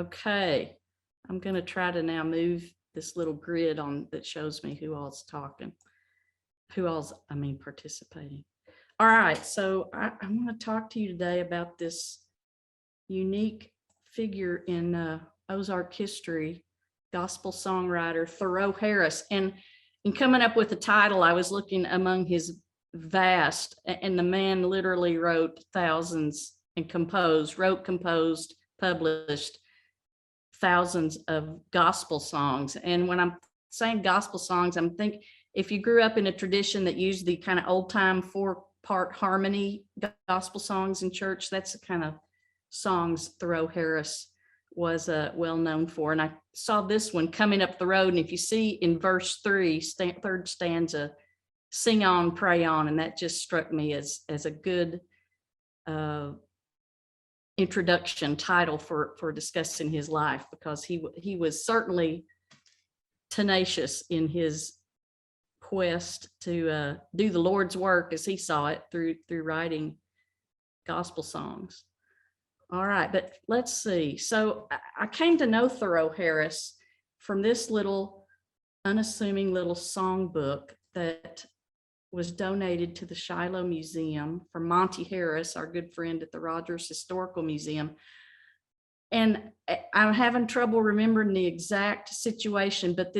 Okay, I'm going to try to now move this little grid on that shows me who all's talking, participating. All right, so I want to talk to you today about this unique figure in Ozark history, gospel songwriter Thoro Harris. And in coming up with the title, I was looking among his vast, and the man literally wrote thousands and composed, published thousands of gospel songs. And when I'm saying gospel songs, I'm thinking if you grew up in a tradition that used the kind of old time 4-part harmony gospel songs in church, that's the kind of songs Thoro Harris was well known for. And I saw this one coming up the road. And if you see in verse 3, third stanza, sing on, pray on. And that just struck me as a good introduction title for discussing his life, because he was certainly tenacious in his quest to do the Lord's work as he saw it through writing gospel songs. All right, but let's see. So I came to know Thoro Harris from this little unassuming little songbook that was donated to the Shiloh Museum from Monty Harris, our good friend at the Rogers Historical Museum. And I'm having trouble remembering the exact situation, but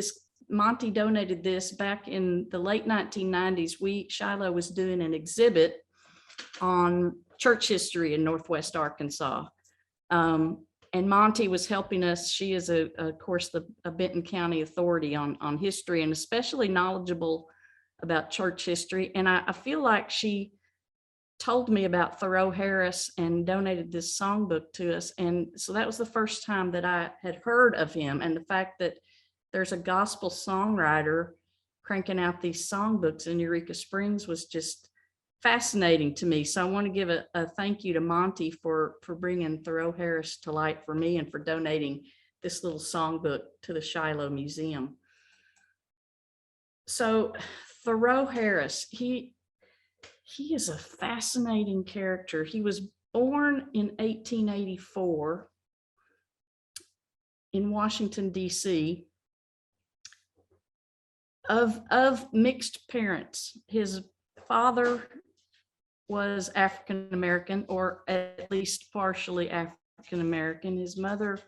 Monty donated this back in the late 1990s. Shiloh was doing an exhibit on church history in Northwest Arkansas. And Monty was helping us. She is, of course, a Benton County authority on history, and especially knowledgeable about church history. And I feel like she told me about Thoro Harris and donated this songbook to us. And so that was the first time that I had heard of him. And the fact that there's a gospel songwriter cranking out these songbooks in Eureka Springs was just fascinating to me. So I want to give a thank you to Monty for bringing Thoro Harris to light for me and for donating this little songbook to the Shiloh Museum. So Thoro Harris, he is a fascinating character. He was born in 1884 in Washington, D.C. of mixed parents. His father was African-American, or at least partially African-American. His mother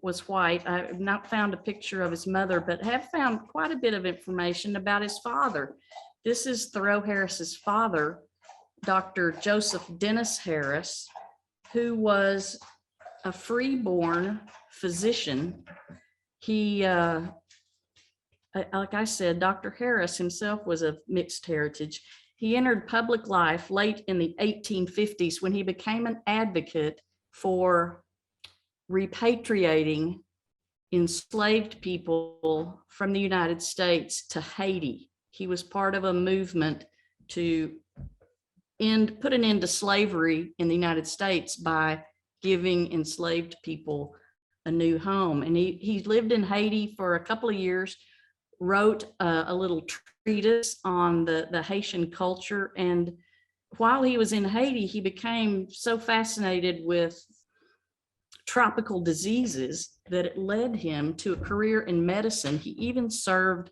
was white. I have not found a picture of his mother, but have found quite a bit of information about his father. This is Thoro Harris's father, Dr. Joseph Dennis Harris, who was a freeborn physician. He, like I said, Dr. Harris himself was of mixed heritage. He entered public life late in the 1850s when he became an advocate for repatriating enslaved people from the United States to Haiti. He was part of a movement to put an end to slavery in the United States by giving enslaved people a new home. And he lived in Haiti for a couple of years, wrote a little treatise on the Haitian culture. And while he was in Haiti, he became so fascinated with tropical diseases that it led him to a career in medicine. He even served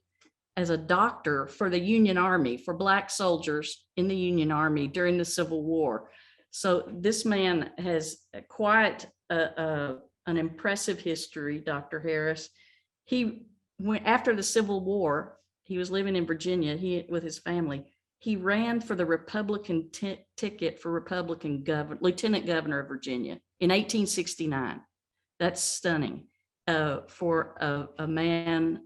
as a doctor for the Union Army, for Black soldiers in the Union Army during the Civil War. So this man has quite an impressive history, Dr. Harris. He went after the Civil War. He was living in Virginia with his family. He ran for the Republican ticket for Lieutenant Governor of Virginia in 1869. That's stunning for a man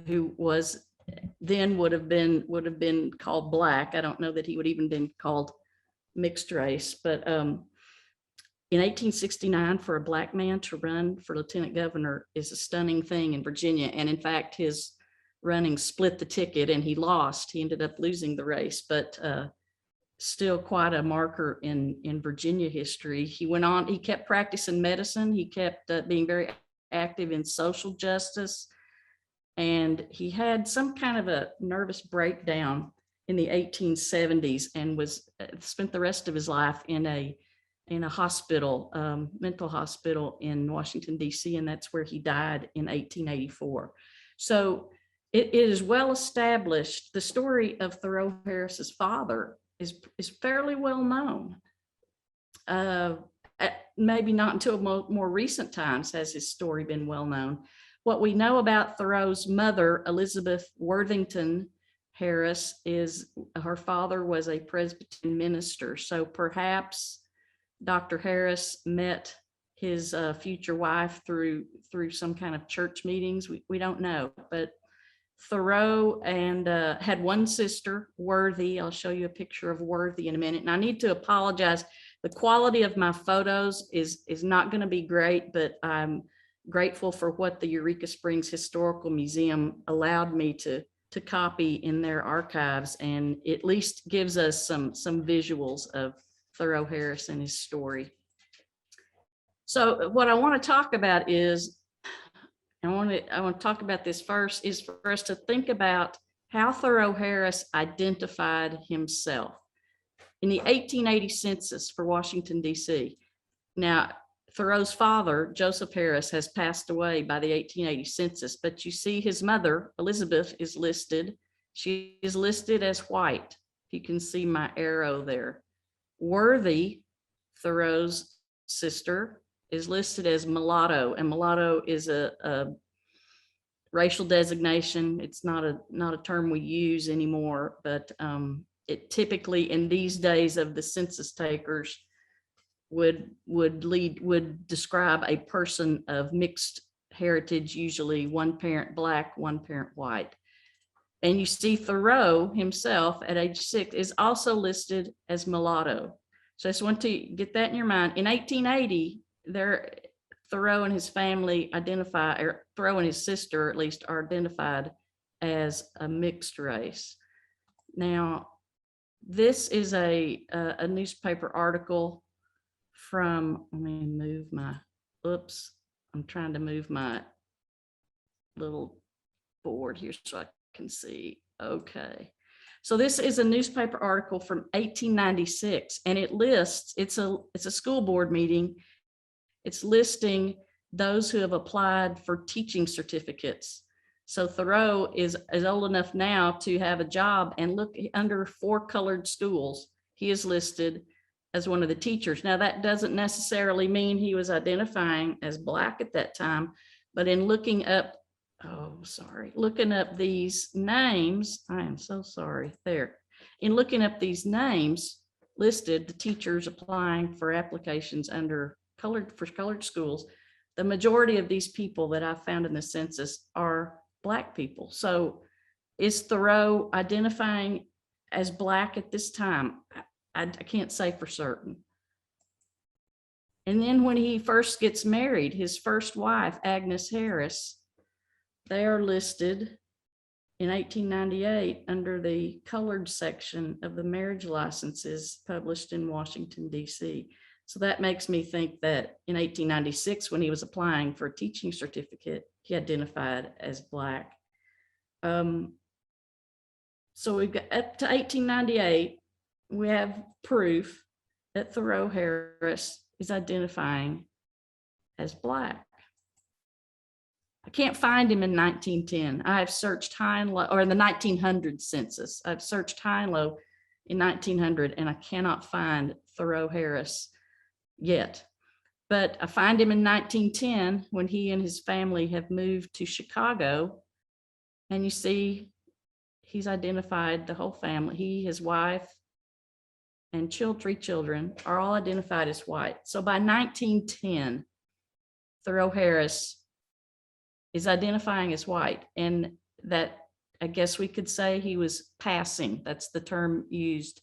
who was then would have been called Black. I don't know that he would even been called mixed race, but in 1869, for a Black man to run for Lieutenant Governor is a stunning thing in Virginia. And in fact, his running split the ticket and he lost. He ended up losing the race, but still quite a marker in Virginia history. He went on, he kept practicing medicine. He kept being very active in social justice. And he had some kind of a nervous breakdown in the 1870s and spent the rest of his life in a in a hospital, mental hospital in Washington, D.C., and that's where he died in 1884. So it is well established. The story of Thoreau Harris's father is fairly well known. Maybe not until more recent times has his story been well known. What we know about Thoreau's mother, Elizabeth Worthington Harris, is her father was a Presbyterian minister. So perhaps Dr. Harris met his future wife through some kind of church meetings. We don't know, but Thoreau and had one sister, Worthy. I'll show you a picture of Worthy in a minute. And I need to apologize. The quality of my photos is not going to be great, but I'm grateful for what the Eureka Springs Historical Museum allowed me to copy in their archives, and at least gives us some visuals of Thoreau Harris and his story. So what I want to talk about is, I want to talk about this first, is for us to think about how Thoreau Harris identified himself in the 1880 census for Washington, D.C. Now, Thoreau's father, Joseph Harris, has passed away by the 1880 census, but you see his mother, Elizabeth, is listed. She is listed as white. You can see my arrow there. Worthy, Thoreau's sister, is listed as mulatto, and mulatto is a racial designation. It's not a term we use anymore, but it typically in these days of the census takers would describe a person of mixed heritage, usually one parent Black, one parent white. And you see Thoreau himself at age 6 is also listed as mulatto. So I just want to get that in your mind. In 1880, Thoreau and his family identify, or Thoreau and his sister at least, are identified as a mixed race. Now, this is a newspaper article from, let me move my, oops, I'm trying to move my little board here so I can see. Okay. So this is a newspaper article from 1896, and it lists, it's a school board meeting. It's listing those who have applied for teaching certificates. So Thoreau is old enough now to have a job, and look, under 4 colored schools, he is listed as one of the teachers. Now, that doesn't necessarily mean he was identifying as Black at that time, but in looking up, looking up these names, I am so sorry, there. In looking up these names listed, the teachers applying for applications under colored schools, the majority of these people that I found in the census are Black people. So is Thoreau identifying as Black at this time? I can't say for certain. And then when he first gets married, his first wife, Agnes Harris, they are listed in 1898 under the colored section of the marriage licenses published in Washington, D.C. So that makes me think that in 1896, when he was applying for a teaching certificate, he identified as Black. So we've got up to 1898, we have proof that Thoreau Harris is identifying as Black. I can't find him in 1910. I have searched high and low, or in the 1900 census. I've searched high and low in 1900, and I cannot find Thoreau Harris yet. But I find him in 1910 when he and his family have moved to Chicago. And you see, he's identified the whole family. He, his wife, and 3 children are all identified as white. So by 1910, Thoreau Harris is identifying as white, and that, I guess we could say, he was passing. That's the term used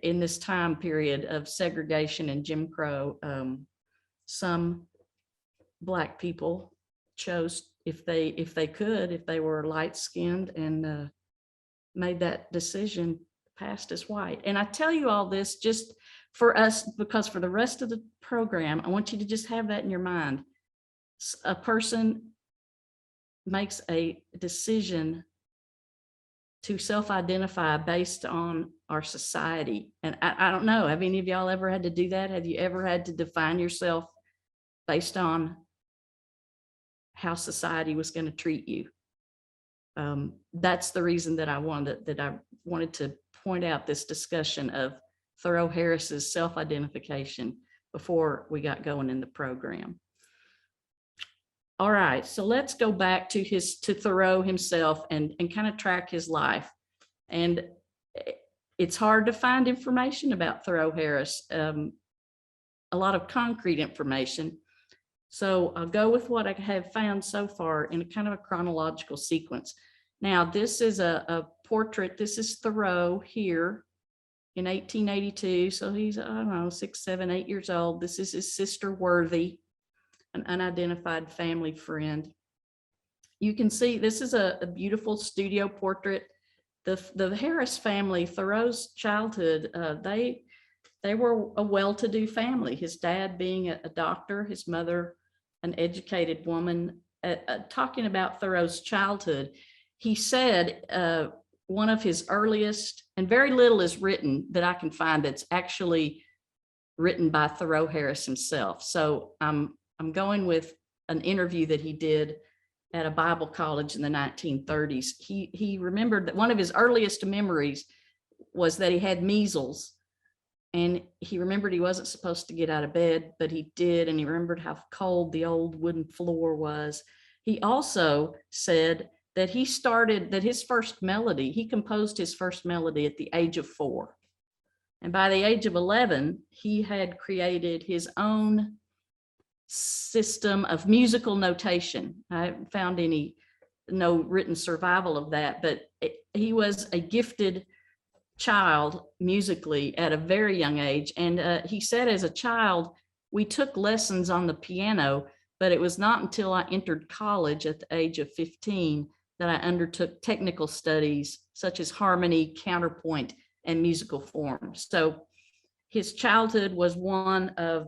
in this time period of segregation and Jim Crow. Some Black people chose, if they could, if they were light-skinned, and made that decision, passed as white. And I tell you all this just for us, because for the rest of the program, I want you to just have that in your mind. A person makes a decision to self-identify based on our society. And I don't know, have any of y'all ever had to do that? Have you ever had to define yourself based on how society was going to treat you? That's the reason that I wanted to point out this discussion of Thoro Harris's self-identification before we got going in the program. All right, so let's go back to Thoreau himself and kind of track his life. And it's hard to find information about Thoro Harris, a lot of concrete information. So I'll go with what I have found so far in a kind of a chronological sequence. Now, this is a portrait. This is Thoreau here in 1882. So he's, I don't know, 6, 7, 8 years old. This is his sister Worthy, an unidentified family friend. You can see this is a beautiful studio portrait. The Harris family, Thoreau's childhood, they were a well-to-do family. His dad being a doctor, his mother an educated woman. Talking about Thoreau's childhood, he said one of his earliest, and very little is written that I can find that's actually written by Thoro Harris himself. So I'm going with an interview that he did at a Bible college in the 1930s. He remembered that one of his earliest memories was that he had measles, and he remembered he wasn't supposed to get out of bed, but he did, and he remembered how cold the old wooden floor was. He also said that he composed his first melody at the age of 4. And by the age of 11, he had created his own system of musical notation. I haven't found no written survival of that, but he was a gifted child musically at a very young age. And he said as a child, we took lessons on the piano, but it was not until I entered college at the age of 15 that I undertook technical studies such as harmony, counterpoint, and musical forms. So his childhood was one of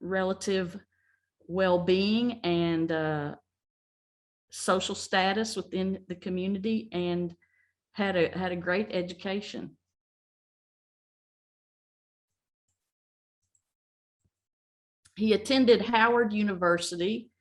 relative well-being and social status within the community, and had a great education. He attended Howard University.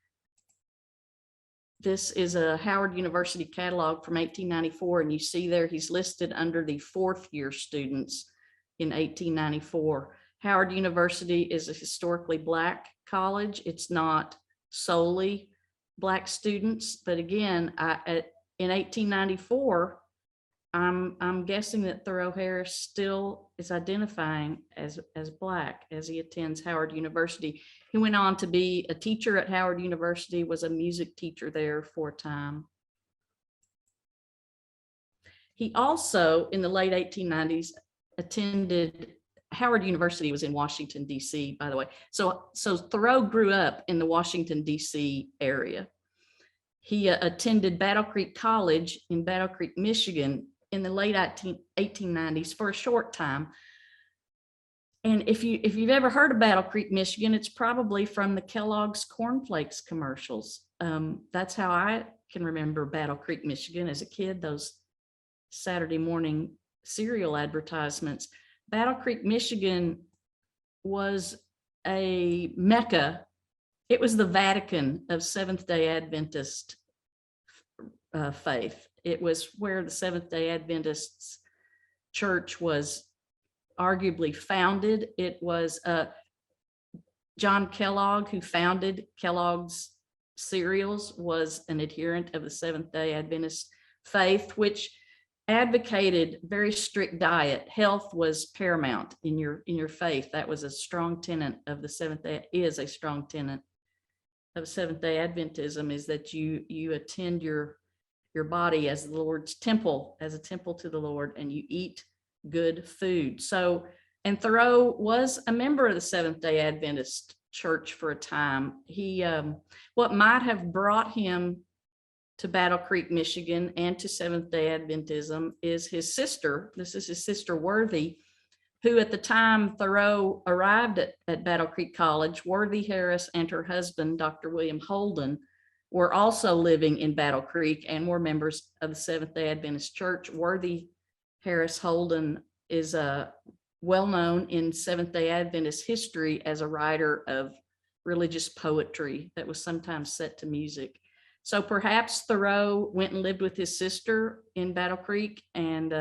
This is a Howard University catalog from 1894, and you see there he's listed under the 4th year students in 1894. Howard University is a historically Black college. It's not solely Black students, but again, in 1894, I'm guessing that Thoro Harris still is identifying as Black as he attends Howard University. He went on to be a teacher at Howard University, was a music teacher there for a time. He also, in the late 1890s, attended Howard University was in Washington, D.C., by the way. So Thoreau grew up in the Washington, D.C. area. He attended Battle Creek College in Battle Creek, Michigan in the late 1890s for a short time. And if you've ever heard of Battle Creek, Michigan, it's probably from the Kellogg's Cornflakes commercials. That's how I can remember Battle Creek, Michigan as a kid, those Saturday morning cereal advertisements. Battle Creek, Michigan was a mecca. It was the Vatican of Seventh-day Adventist faith. It was where the Seventh-day Adventists church was arguably founded. It was John Kellogg, who founded Kellogg's cereals, was an adherent of the Seventh-day Adventist faith, which advocated very strict diet. Health was paramount in your faith. That was a strong tenet of the Seventh-day, is a strong tenet of Seventh-day Adventism, is that you attend your body as the Lord's temple, as a temple to the Lord, and you eat good food. So, and Thoreau was a member of the Seventh-day Adventist church for a time. He, what might have brought him to Battle Creek, Michigan, and to Seventh-day Adventism is his sister. This is his sister Worthy, who at the time Thoreau arrived at Battle Creek College, Worthy Harris and her husband, Dr. William Holden, were also living in Battle Creek and were members of the Seventh-day Adventist Church. Worthy Harris Holden is well known in Seventh-day Adventist history as a writer of religious poetry that was sometimes set to music. So perhaps Thoreau went and lived with his sister in Battle Creek and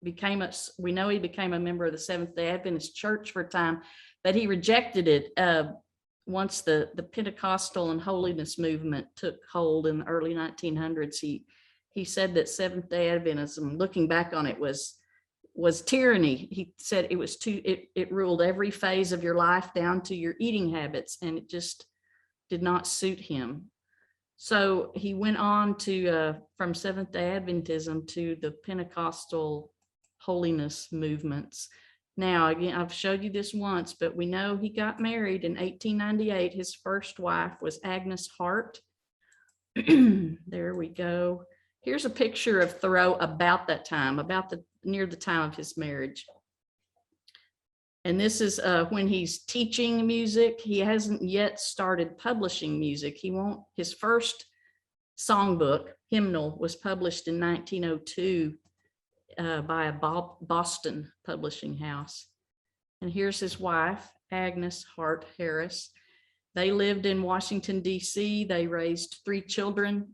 we know he became a member of the Seventh-day Adventist Church for a time, but he rejected it once the Pentecostal and holiness movement took hold in the early 1900s. He said that Seventh-day Adventism, looking back on it, was tyranny. He said it ruled every phase of your life down to your eating habits, and it just did not suit him. So he went on to from Seventh-day Adventism to the Pentecostal holiness movements. Now, again, I've showed you this once, but we know he got married in 1898. His first wife was Agnes Hart. There we go. Here's a picture of Thoreau about that time, near the time of his marriage. And this is when he's teaching music. He hasn't yet started publishing music. His first songbook, hymnal, was published in 1902 by a Boston publishing house. And here's his wife, Agnes Hart Harris. They lived in Washington, D.C. They raised 3 children.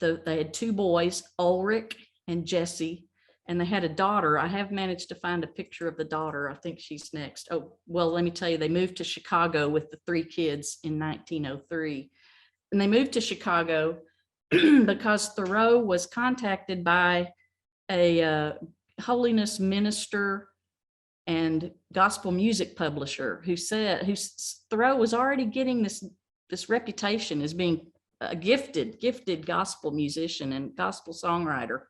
They had 2 boys, Ulrich and Jesse, and they had a daughter. I have managed to find a picture of the daughter. I think she's next. Oh, well, let me tell you, they moved to Chicago with the 3 kids in 1903. And they moved to Chicago because Thoreau was contacted by a holiness minister and gospel music publisher who Thoreau was already getting this reputation as being a gifted gospel musician and gospel songwriter.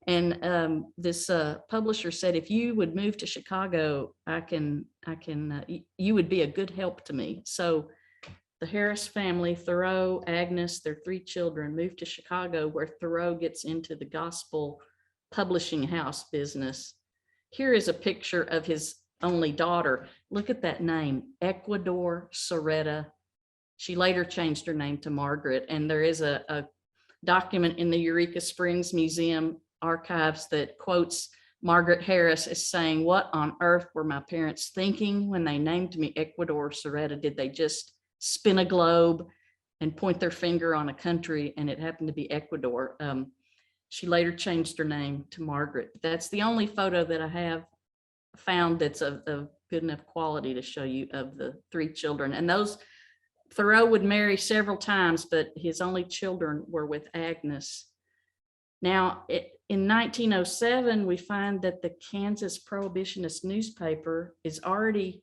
And this publisher said, if you would move to Chicago, you would be a good help to me. So the Harris family, Thoreau, Agnes, their 3 children, moved to Chicago, where Thoreau gets into the gospel publishing house business. Here is a picture of his only daughter. Look at that name, Ecuador Soretta. She later changed her name to Margaret. And there is a document in the Eureka Springs Museum archives that quotes Margaret Harris as saying, "What on earth were my parents thinking when they named me Ecuador Soretta? Did they just spin a globe and point their finger on a country and it happened to be Ecuador?" She later changed her name to Margaret. That's the only photo that I have found that's of good enough quality to show you of the 3 children. And those, Thoreau would marry several times, but his only children were with Agnes. Now, in 1907, we find that the Kansas Prohibitionist newspaper is already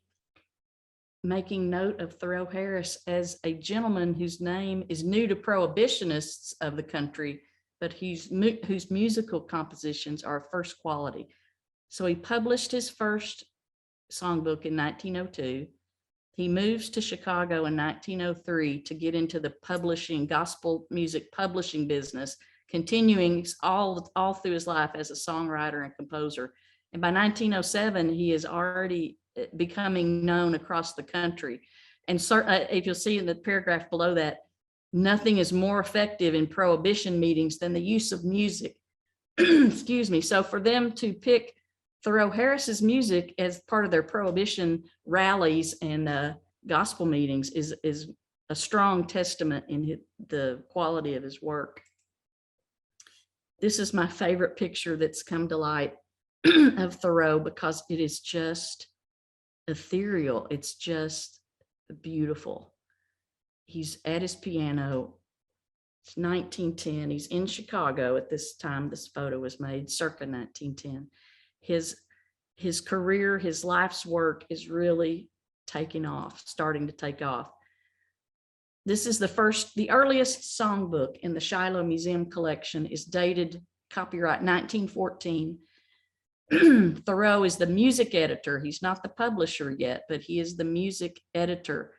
making note of Thoro Harris as a gentleman whose name is new to prohibitionists of the country, but whose musical compositions are first quality. So he published his first songbook in 1902. He moves to Chicago in 1903 to get into the gospel music publishing business, continuing all through his life as a songwriter and composer. And by 1907, he is already becoming known across the country. And if you'll see in the paragraph below that, nothing is more effective in prohibition meetings than the use of music. Excuse me. So for them to pick Thoro Harris's music as part of their prohibition rallies and gospel meetings is a strong testament in the quality of his work. This is my favorite picture that's come to light of Thoreau because it is just ethereal. It's just beautiful. He's at his piano. It's 1910. He's in Chicago at this time this photo was made, circa 1910. His career, his life's work is really starting to take off. This is the earliest songbook in the Shiloh Museum collection is dated copyright 1914. Thoreau is the music editor. He's not the publisher yet, but he is the music editor.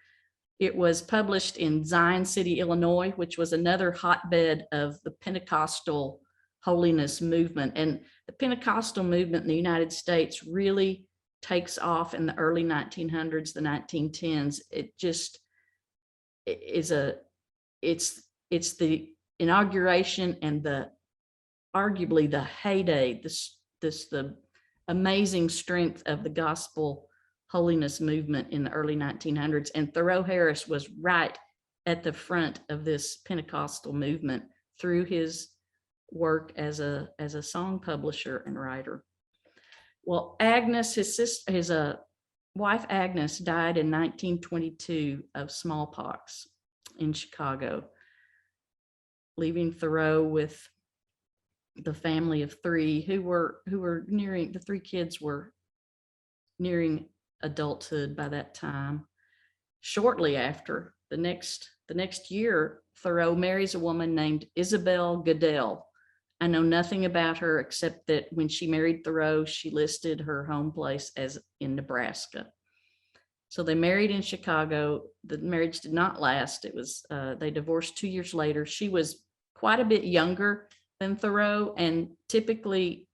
It was published in Zion City, Illinois, which was another hotbed of the Pentecostal holiness movement. And the Pentecostal movement in the United States really takes off in the early 1900s, the 1910s. is it's the inauguration and arguably the heyday, the amazing strength of the gospel holiness movement in the early 1900s. And Thoro Harris was right at the front of this Pentecostal movement through his work as a song publisher and writer. Well, Agnes, his sister, his wife Agnes, died in 1922 of smallpox in Chicago, leaving Thoreau with the family of three who were nearing, the three kids were nearing adulthood by that time. Shortly after, the next year, Thoreau marries a woman named Isabel Goodell. I know nothing about her except that when she married Thoreau, she listed her home place as in Nebraska. So they married in Chicago. The marriage did not last. It was they divorced 2 years later. She was quite a bit younger than Thoreau, and typically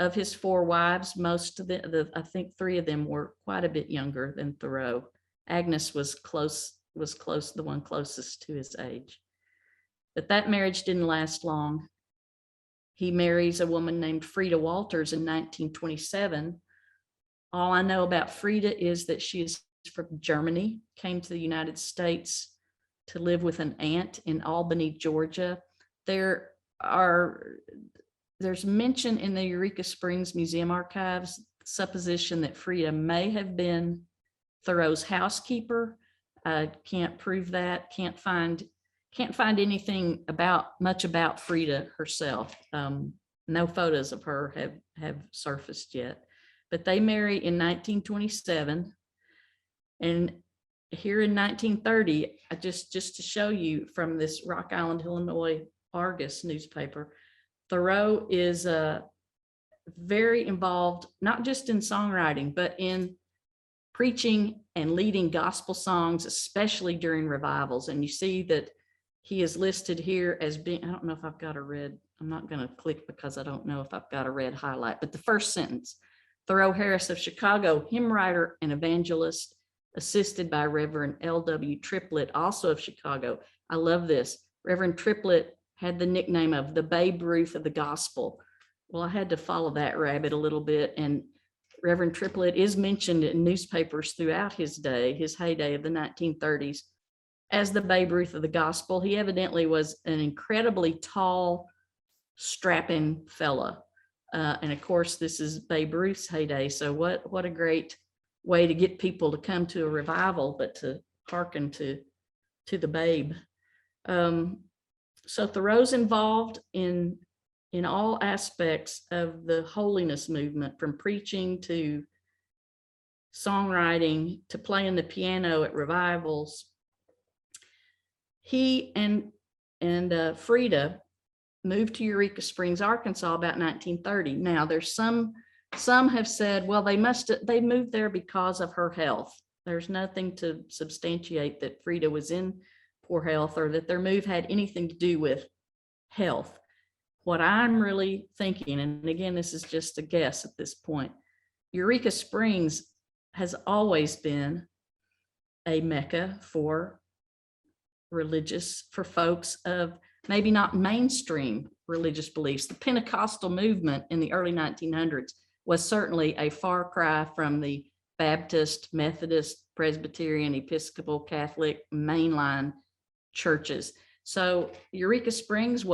of his four wives, most of the I think three of them were quite a bit younger than Thoreau. Agnes was the one closest to his age. But that marriage didn't last long. He marries a woman named Frida Walters in 1927. All I know about Frida is that she is from Germany, came to the United States to live with an aunt in Albany, Georgia. There's mention in the Eureka Springs Museum archives, supposition that Frida may have been Thoreau's housekeeper. I can't prove that, can't find anything much about Frida herself. No photos of her have surfaced yet, but they marry in 1927. And here in 1930, just to show you from this Rock Island, Illinois Argus newspaper, Thoreau is very involved, not just in songwriting, but in preaching and leading gospel songs, especially during revivals. And you see that he is listed here as being, I don't know if I've got a red, I'm not going to click because I don't know if I've got a red highlight, but the first sentence, Thoro Harris of Chicago, hymn writer and evangelist, assisted by Reverend L.W. Triplett, also of Chicago. I love this. Reverend Triplett had the nickname of the Babe Ruth of the gospel. Well, I had to follow that rabbit a little bit, and Reverend Triplett is mentioned in newspapers throughout his day, his heyday of the 1930s, as the Babe Ruth of the gospel. He evidently was an incredibly tall, strapping fella. And of course, this is Babe Ruth's heyday. So what a great way to get people to come to a revival, but to hearken to the Babe. So Thoreau's involved in all aspects of the holiness movement, from preaching to songwriting to playing the piano at revivals. He and Frida moved to Eureka Springs, Arkansas about 1930. Now there's some have said, well, they moved there because of her health. There's nothing to substantiate that Frida was in poor health or that their move had anything to do with health. What I'm really thinking, and again, this is just a guess at this point, Eureka Springs has always been a mecca for folks of maybe not mainstream religious beliefs. The Pentecostal movement in the early 1900s was certainly a far cry from the Baptist, Methodist, Presbyterian, Episcopal, Catholic, mainline churches. So Eureka Springs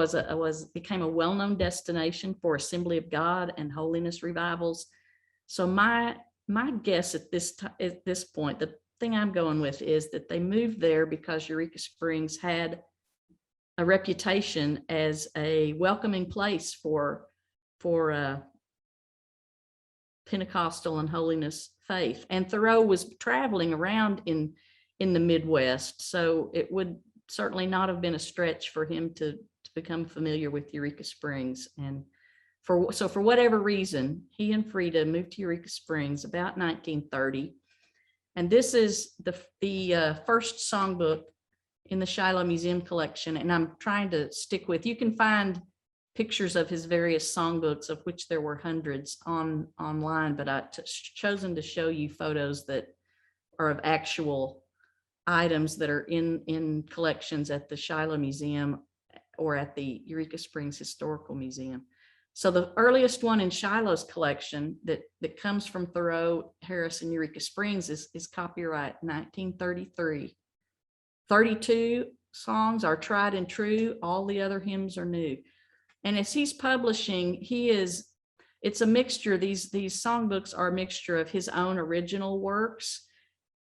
became a well-known destination for Assembly of God and holiness revivals. So my guess at this point, the thing I'm going with is that they moved there because Eureka Springs had a reputation as a welcoming place for Pentecostal and holiness faith. And Thoreau was traveling around in the Midwest, so it would certainly not have been a stretch for him to become familiar with Eureka Springs. And for whatever reason, he and Frida moved to Eureka Springs about 1930. And this is the first songbook in the Shiloh Museum collection. And I'm trying to stick with, you can find pictures of his various songbooks, of which there were hundreds online, but I've chosen to show you photos that are of actual items that are in collections at the Shiloh Museum or at the Eureka Springs Historical Museum. So the earliest one in Shiloh's collection that comes from Thoro Harris in Eureka Springs is copyright 1933. 32 songs are tried and true. All the other hymns are new. And as he's publishing, it's a mixture. These songbooks are a mixture of his own original works.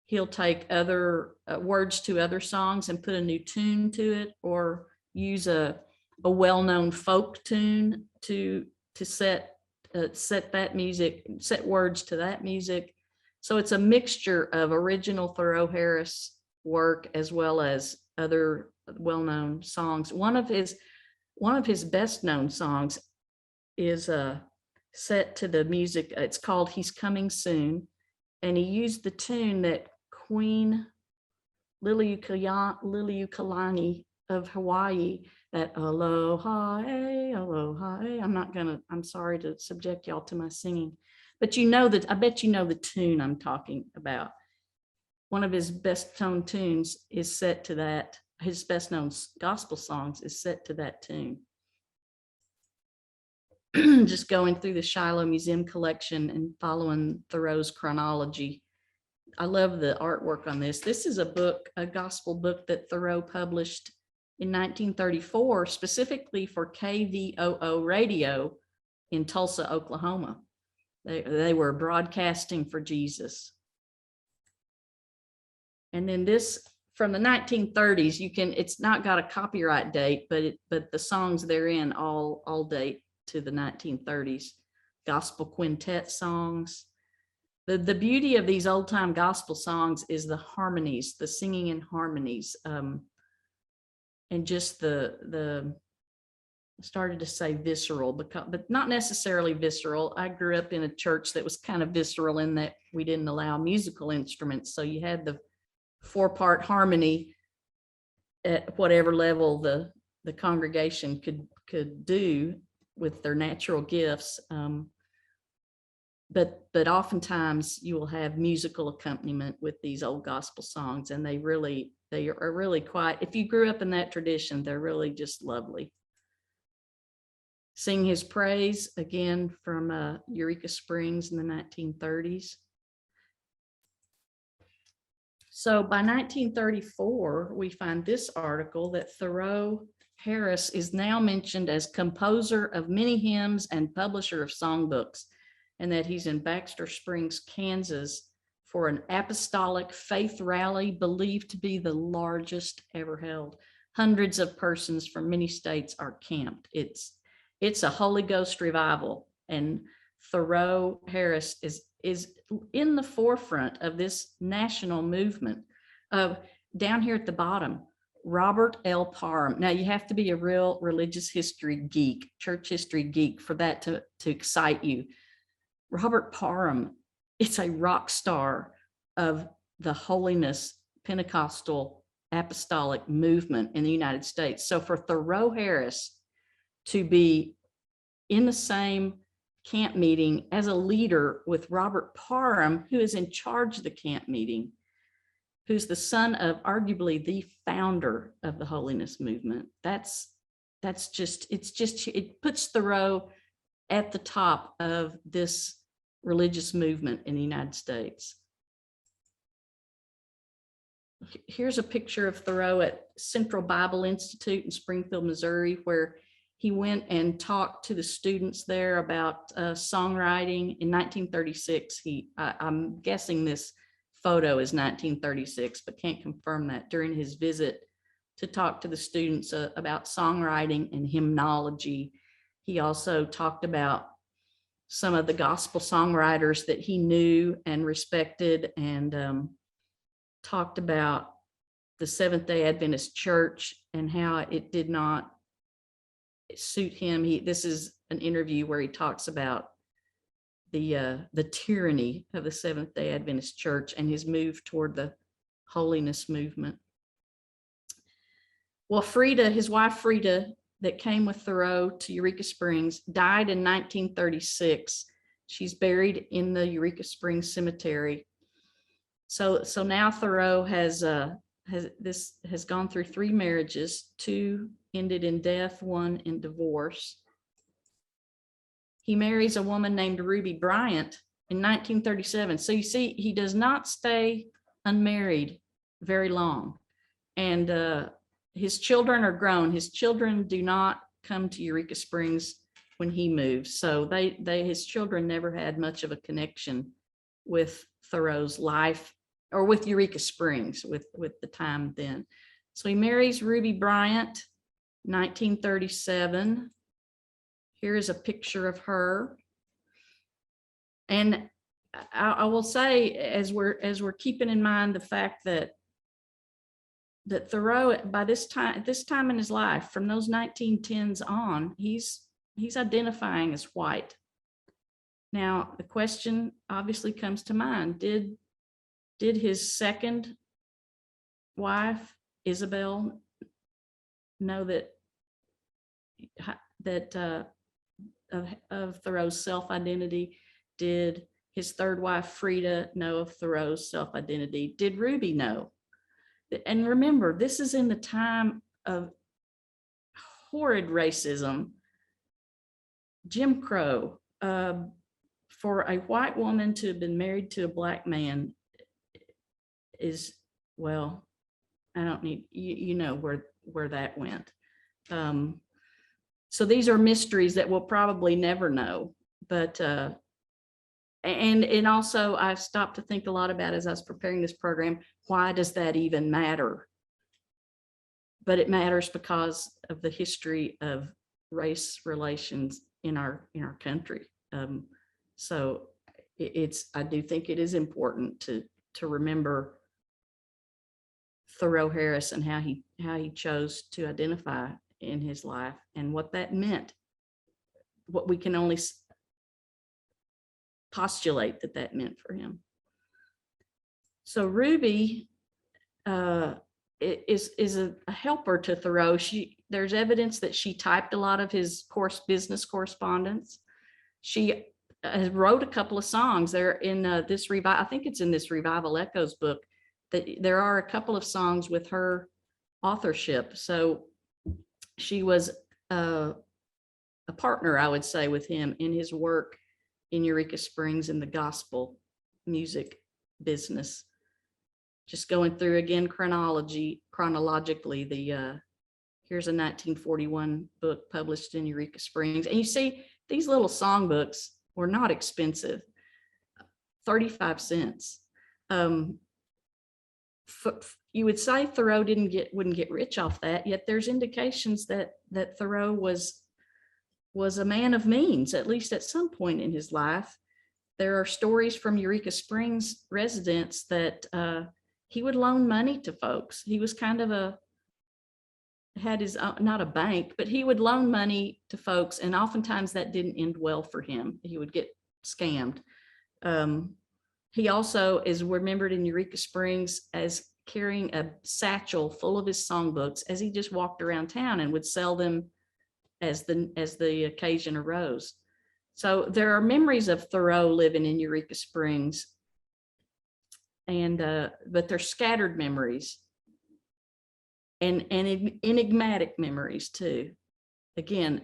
He'll take other words to other songs and put a new tune to it, or use a well-known folk tune to set that music, set words to that music. So it's a mixture of original Thoro Harris work as well as other well-known songs. One of his best-known songs is set to the music. It's called "He's Coming Soon," and he used the tune that Queen Liliuokalani of Hawaii, that aloha, aloha. I'm sorry to subject y'all to my singing, but I bet you know the tune I'm talking about. One of his best known tunes is set to that. His best known gospel songs is set to that tune. Just going through the Shiloh Museum collection and following Thoreau's chronology. I love the artwork on this. This is a gospel book that Thoreau published in 1934, specifically for KVOO radio in Tulsa, Oklahoma. They were broadcasting for Jesus. And then this from the 1930s, it's not got a copyright date, but the songs therein all date to the 1930s. Gospel quintet songs. The beauty of these old time gospel songs is the harmonies, the singing in harmonies, and just I started to say visceral, but not necessarily visceral. I grew up in a church that was kind of visceral in that we didn't allow musical instruments. So you had the 4-part harmony at whatever level the congregation could do with their natural gifts. But oftentimes you will have musical accompaniment with these old gospel songs, and they are really quite, if you grew up in that tradition, they're really just lovely. Sing His Praise, again from Eureka Springs in the 1930s. So by 1934, we find this article that Thoro Harris is now mentioned as composer of many hymns and publisher of songbooks, and that he's in Baxter Springs, Kansas, for an apostolic faith rally believed to be the largest ever held. Hundreds of persons from many states are camped. It's a Holy Ghost revival, and Thoro Harris is in the forefront of this national movement. Down here at the bottom, Robert L. Parham. Now you have to be a real religious history geek, church history geek, for that to excite you. Robert Parham, it's a rock star of the holiness Pentecostal apostolic movement in the United States. So for Thoro Harris to be in the same camp meeting as a leader with Robert Parham, who is in charge of the camp meeting, who's the son of arguably the founder of the holiness movement, it puts Thoreau at the top of this religious movement in the United States. Here's a picture of Thoreau at Central Bible Institute in Springfield, Missouri, where he went and talked to the students there about songwriting in 1936. I'm guessing this photo is 1936, but can't confirm that. During his visit to talk to the students about songwriting and hymnology, he also talked about some of the gospel songwriters that he knew and respected, and talked about the Seventh-day Adventist Church and how it did not suit him. This is an interview where he talks about the tyranny of the Seventh-day Adventist Church and his move toward the holiness movement. Well, Frida, his wife Frida, that came with Thoreau to Eureka Springs, died in 1936. She's buried in the Eureka Springs Cemetery. So now Thoreau has has gone through 3 marriages. 2 ended in death, 1 in divorce. He marries a woman named Ruby Bryant in 1937. So you see, he does not stay unmarried very long. And his children are grown. His children do not come to Eureka Springs when he moves. So his children never had much of a connection with Thoreau's life or with Eureka Springs, with the time then. So he marries Ruby Bryant, 1937. Here is a picture of her. And I will say, as we're keeping in mind the fact that Thoreau, by this time in his life, from those 1910s on, he's identifying as white. Now, the question obviously comes to mind: Did his second wife, Isabel, know that of Thoreau's self-identity? Did his third wife, Frida, know of Thoreau's self-identity? Did Ruby know? And remember, this is in the time of horrid racism, Jim Crow. For a white woman to have been married to a black man is, well, I don't need, you know where that went. So these are mysteries that we'll probably never know. But and also I've stopped to think a lot about, as I was preparing this program, why does that even matter? But it matters because of the history of race relations in our country. So I do think it is important to remember Thoro Harris and how he chose to identify in his life and what that meant. What we can only postulate that meant for him. So Ruby is a helper to Thoreau. There's evidence that she typed a lot of his business correspondence. She wrote a couple of songs. They're in this I think it's in this Revival Echoes book, that there are a couple of songs with her authorship. So she was a partner, I would say, with him in his work in Eureka Springs in the gospel music business. Just going through again chronologically, here's a 1941 book published in Eureka Springs. And you see, these little songbooks were not expensive, 35 cents. You would say Thoreau wouldn't get rich off that, yet there's indications that Thoreau was a man of means, at least at some point in his life. There are stories from Eureka Springs residents that he would loan money to folks. He was kind of had his own, not a bank, but he would loan money to folks, and oftentimes that didn't end well for him. He would get scammed. He also is remembered in Eureka Springs as carrying a satchel full of his songbooks as he just walked around town and would sell them as the occasion arose. So there are memories of Thoreau living in Eureka Springs, and but they're scattered memories and enigmatic memories too. Again,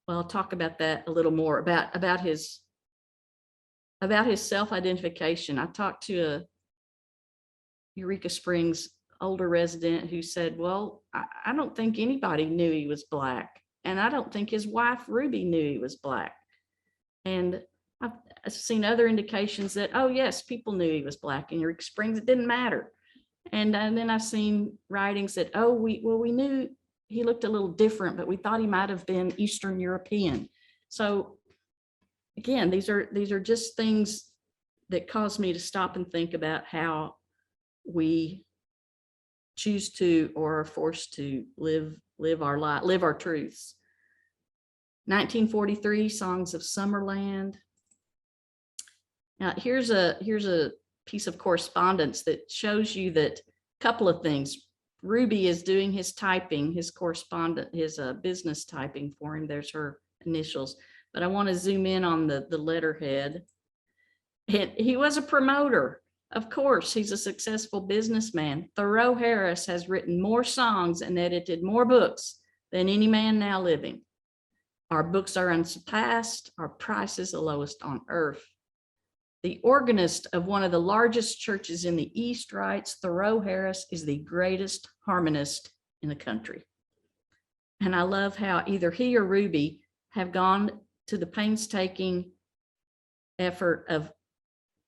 I'll talk about that a little more, about his self-identification. I talked to a Eureka Springs older resident who said, well, I don't think anybody knew he was Black. And I don't think his wife, Ruby, knew he was Black. And I've seen other indications that, oh yes, people knew he was Black in Eureka Springs. It didn't matter. And then I've seen writings that, oh, we knew he looked a little different, but we thought he might have been Eastern European. So again, these are just things that cause me to stop and think about how we choose to or are forced to live our life, live our truths. 1943, Songs of Summerland. Now here's a piece of correspondence that shows you that a couple of things. Ruby is doing his typing, his business typing for him. There's her initials, but I want to zoom in on the letterhead. And he was a promoter. Of course, he's a successful businessman. Thoro Harris has written more songs and edited more books than any man now living. Our books are unsurpassed. Our price is the lowest on earth. The organist of one of the largest churches in the East writes, Thoro Harris is the greatest harmonist in the country. And I love how either he or Ruby have gone to the painstaking effort of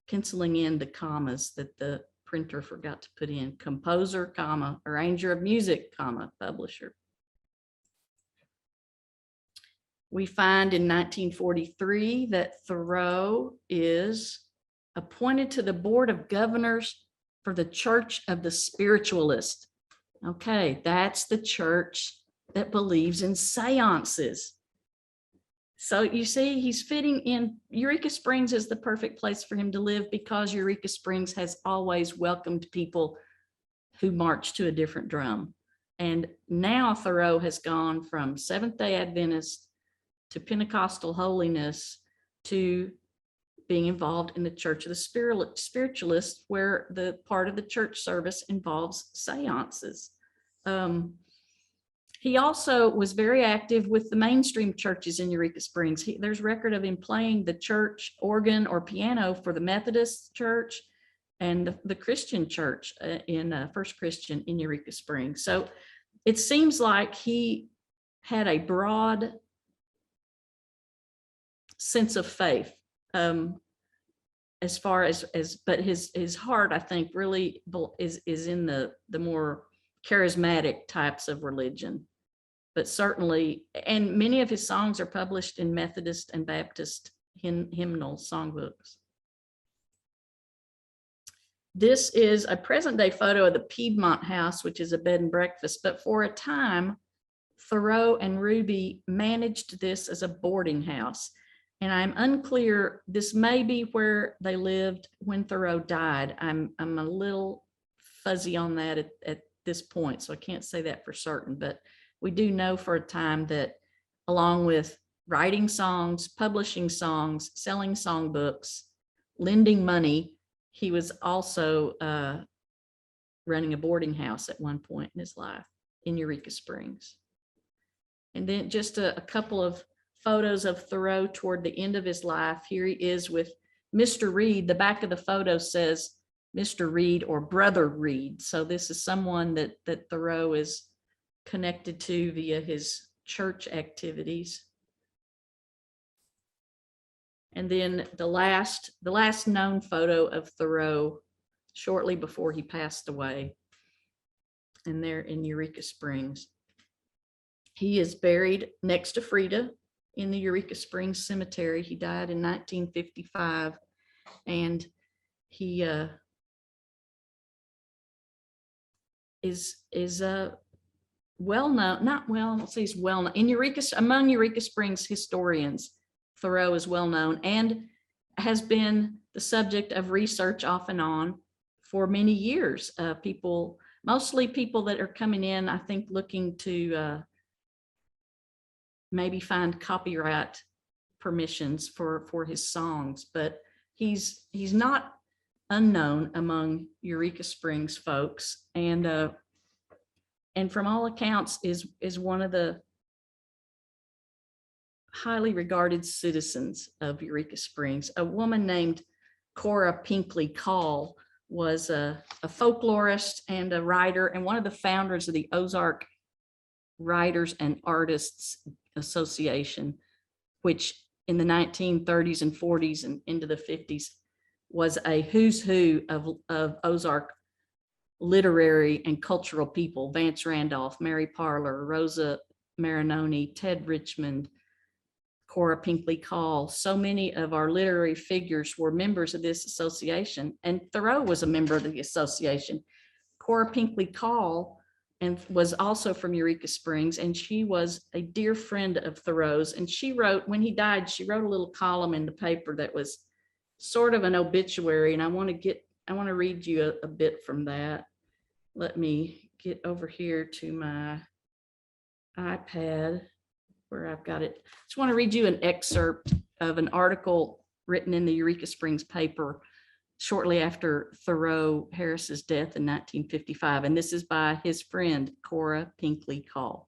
penciling in the commas that the printer forgot to put in. Composer, comma, arranger of music, comma, publisher. We find in 1943 that Thoreau is appointed to the Board of Governors for the Church of the Spiritualist. Okay, that's the church that believes in seances. So you see, he's fitting in. Eureka Springs is the perfect place for him to live because Eureka Springs has always welcomed people who march to a different drum. And now Thoreau has gone from Seventh-day Adventist to Pentecostal holiness to being involved in the Church of the Spiritualists, where the part of the church service involves seances. He also was very active with the mainstream churches in Eureka Springs. There's record of him playing the church organ or piano for the Methodist Church and the Christian Church in First Christian in Eureka Springs. So it seems like he had a broad sense of faith as far as but his heart, I think, really is in the more charismatic types of religion. But certainly, and many of his songs are published in Methodist and Baptist hymnal songbooks. This is a present day photo of the Piedmont House, which is a bed and breakfast. But for a time, Thoreau and Ruby managed this as a boarding house. And I'm unclear, this may be where they lived when Thoreau died. I'm a little fuzzy on that at this point, so I can't say that for certain. But we do know for a time that along with writing songs, publishing songs, selling songbooks, lending money, he was also running a boarding house at one point in his life in Eureka Springs. And then just a couple of photos of Thoreau toward the end of his life. Here he is with Mr. Reed. The back of the photo says Mr. Reed or Brother Reed. So this is someone that Thoreau is connected to via his church activities. And then the last known photo of Thoreau shortly before he passed away, and they're in Eureka Springs. He is buried next to Frida in the Eureka Springs Cemetery. He died in 1955, and he is well known, not well, let's say he's well known in among Eureka Springs historians. Thoreau is well known and has been the subject of research off and on for many years. Mostly people that are coming in, I think, looking to maybe find copyright permissions for his songs, but he's not unknown among Eureka Springs folks, and from all accounts is one of the highly regarded citizens of Eureka Springs. A woman named Cora Pinkley Call was a folklorist and a writer, and one of the founders of the Ozark Writers and Artists Association, which in the 1930s and 40s and into the 50s was a who's who of Ozark literary and cultural people. Vance Randolph, Mary Parler, Rosa Marinoni, Ted Richmond, Cora Pinkley Call. So many of our literary figures were members of this association, and Thoreau was a member of the association. Cora Pinkley Call was also from Eureka Springs, and she was a dear friend of Thoreau's. And she wrote, when he died, she wrote a little column in the paper that was sort of an obituary, and I want to read you a bit from that. Let me get over here to my iPad where I've got it. I just want to read you an excerpt of an article written in the Eureka Springs paper shortly after Thoreau Harris's death in 1955. And this is by his friend, Cora Pinkley Call.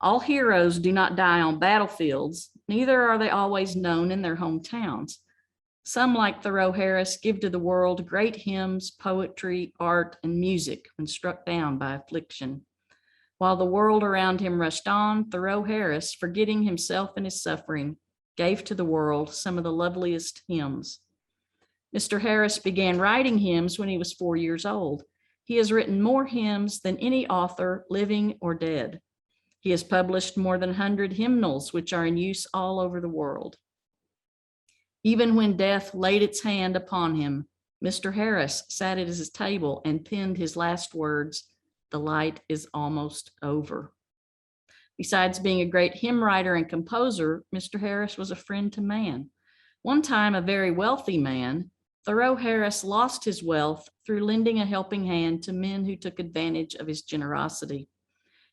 All heroes do not die on battlefields, neither are they always known in their hometowns. Some, like Thoro Harris, give to the world great hymns, poetry, art, and music when struck down by affliction. While the world around him rushed on, Thoro Harris, forgetting himself and his suffering, gave to the world some of the loveliest hymns. Mr. Harris began writing hymns when he was 4 years old. He has written more hymns than any author, living or dead. He has published more than 100 hymnals, which are in use all over the world. Even when death laid its hand upon him, Mr. Harris sat at his table and penned his last words, "The light is almost over." Besides being a great hymn writer and composer, Mr. Harris was a friend to man. One time, a very wealthy man, Thoro Harris lost his wealth through lending a helping hand to men who took advantage of his generosity.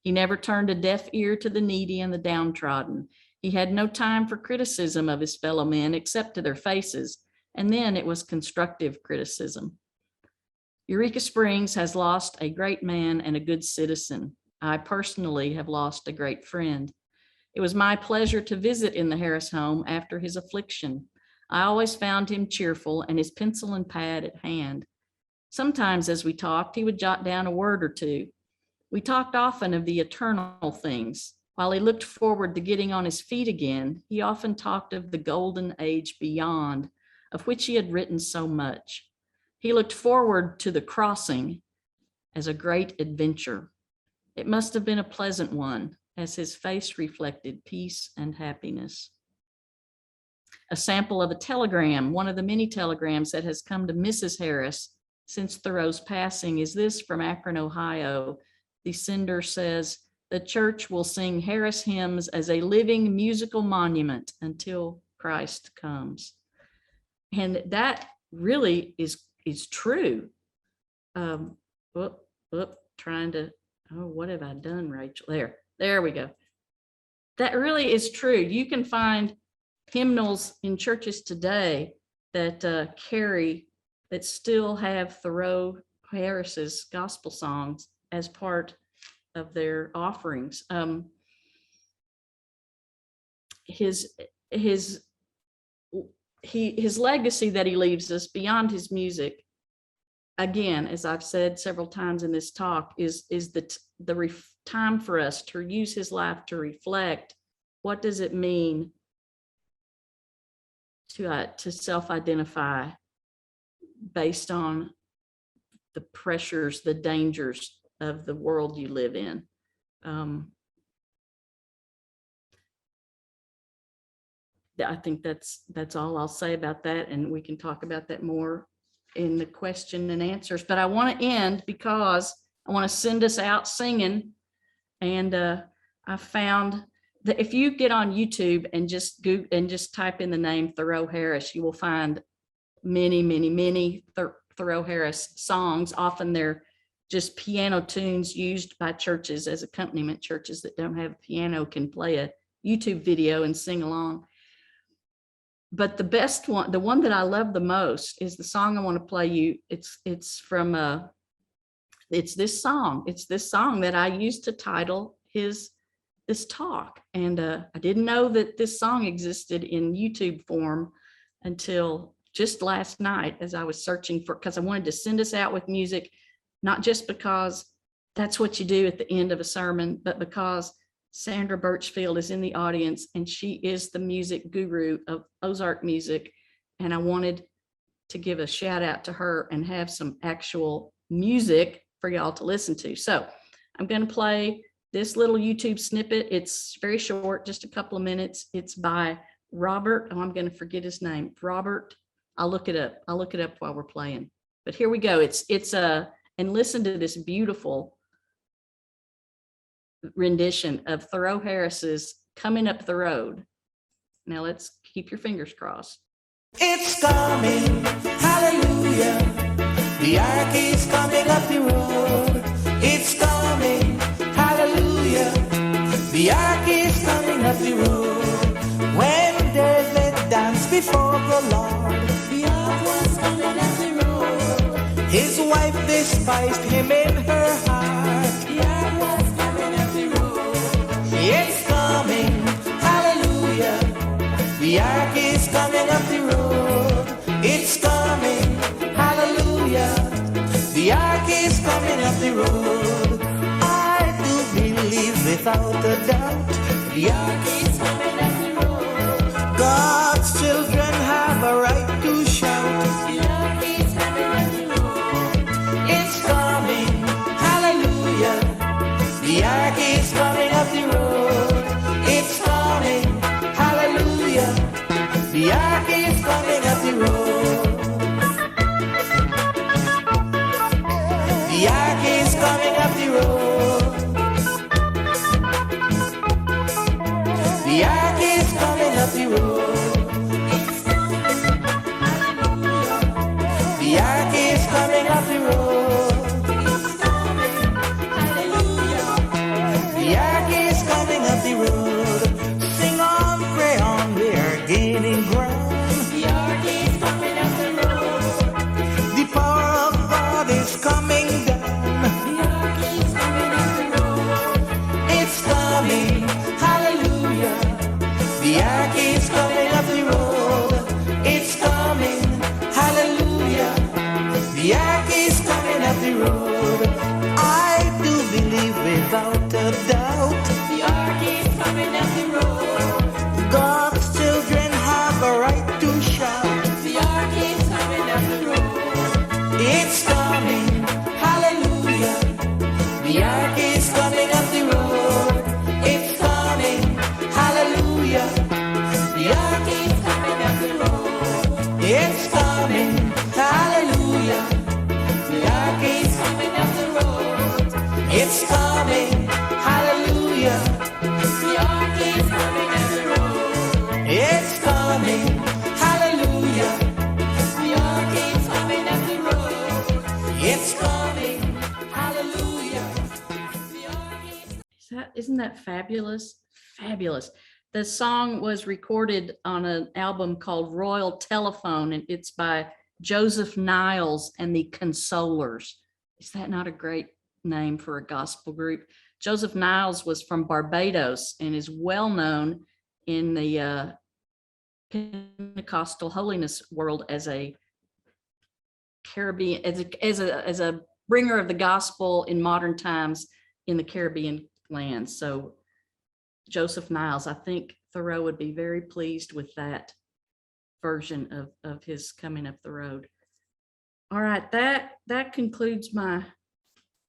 He never turned a deaf ear to the needy and the downtrodden. He had no time for criticism of his fellow men except to their faces, and then it was constructive criticism. Eureka Springs has lost a great man and a good citizen. I personally have lost a great friend. It was my pleasure to visit in the Harris home after his affliction. I always found him cheerful and his pencil and pad at hand. Sometimes as we talked, he would jot down a word or two. We talked often of the eternal things. While he looked forward to getting on his feet again, he often talked of the golden age beyond, of which he had written so much. He looked forward to the crossing as a great adventure. It must have been a pleasant one, as his face reflected peace and happiness. A sample of a telegram, one of the many telegrams that has come to Mrs. Harris since Thoreau's passing, is this from Akron, Ohio. The sender says, "The church will sing Harris hymns as a living musical monument until Christ comes." And that really is true. What have I done, Rachel? There we go. That really is true. You can find hymnals in churches today that that still have Thoreau Harris's gospel songs as part of their offerings. His legacy that he leaves us beyond his music, again, as I've said several times in this talk, is the time for us to use his life to reflect. What does it mean to self-identify based on the pressures, the dangers of the world you live in? I think that's all I'll say about that, and we can talk about that more in the question and answers. But I want to end because I want to send us out singing, and I found that if you get on YouTube and just type in the name Thoro Harris, you will find many Thoro Harris songs. Often they're just piano tunes used by churches as accompaniment. Churches that don't have a piano can play a YouTube video and sing along. But the best one, the one that I love the most, is the song I want to play you. It's this song that I used to title this talk. And I didn't know that this song existed in YouTube form until just last night, as I was searching because I wanted to send us out with music, not just because that's what you do at the end of a sermon, but because Sandra Birchfield is in the audience and she is the music guru of Ozark music. And I wanted to give a shout out to her and have some actual music for y'all to listen to. So I'm going to play this little YouTube snippet. It's very short, just a couple of minutes. It's by Robert. Oh, I'm going to forget his name. Robert. I'll look it up. I'll look it up while we're playing. But here we go. And listen to this beautiful rendition of Thoro Harris's "Coming Up the Road." Now let's keep your fingers crossed. It's coming, hallelujah. The ark is coming up the road. It's coming, hallelujah. The ark is coming up the road. When David danced before the Lord, the ark was coming up the road. wife despised him in her heart. The ark was coming up the road. It's coming, hallelujah. The ark is coming up the road. It's coming, hallelujah. The ark is coming up the road. I do believe without a doubt. The ark is coming up the road. God's children have a right to shout. The ark is coming up the road. It's coming, hallelujah. The ark is coming up the road. It's coming, hallelujah. The ark is coming up the road. The ark is coming up the road. The ark is coming up the road. The ark is coming up the road. The ark is coming up the road. Sing on, pray on, we are gaining ground. The ark is coming up the road. The power of God is coming down. The ark is coming up the road. It's coming, hallelujah. The ark is coming up the road. It's coming, hallelujah. The ark is coming up the road. I do believe without a doubt. The ark is coming up the road. God's children have a right to shout. The ark is coming up the road. It's coming, hallelujah. The ark is coming up the road. It's coming, hallelujah. The ark is coming up the road. It's coming, hallelujah. The ark is coming up the road. It's coming, hallelujah. The ark is coming up the road. It's coming, hallelujah. The ark is coming up the road. It's coming, hallelujah. The ark is... Isn't that fabulous? Fabulous. The song was recorded on an album called Royal Telephone, and it's by Joseph Niles and the Consolers. Is that not a great name for a gospel group? Joseph Niles was from Barbados and is well known in the Pentecostal holiness world as a Caribbean, as a bringer of the gospel in modern times in the Caribbean lands. So Joseph Niles, I think Thoreau would be very pleased with that version of his Coming Up the Road. All right, that concludes my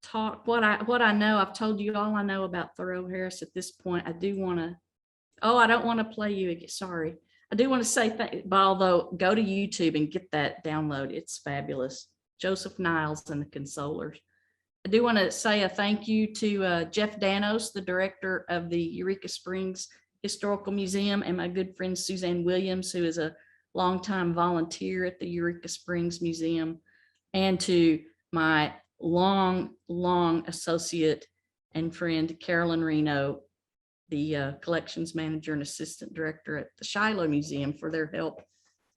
talk. What I know, I've told you all I know about Thoro Harris at this point. I do want to, I don't want to play you again. Sorry. I do want to say but although go to YouTube and get that download. It's fabulous. Joseph Niles and the Consolers. I do want to say a thank you to Jeff Danos, the director of the Eureka Springs Historical Museum, and my good friend Suzanne Williams, who is a longtime volunteer at the Eureka Springs Museum, and to my long associate and friend Carolyn Reno, the collections manager and assistant director at the Shiloh Museum, for their help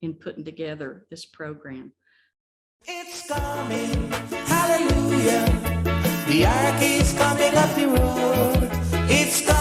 in putting together this program. It's coming, hallelujah. The ark is coming up the road. It's coming.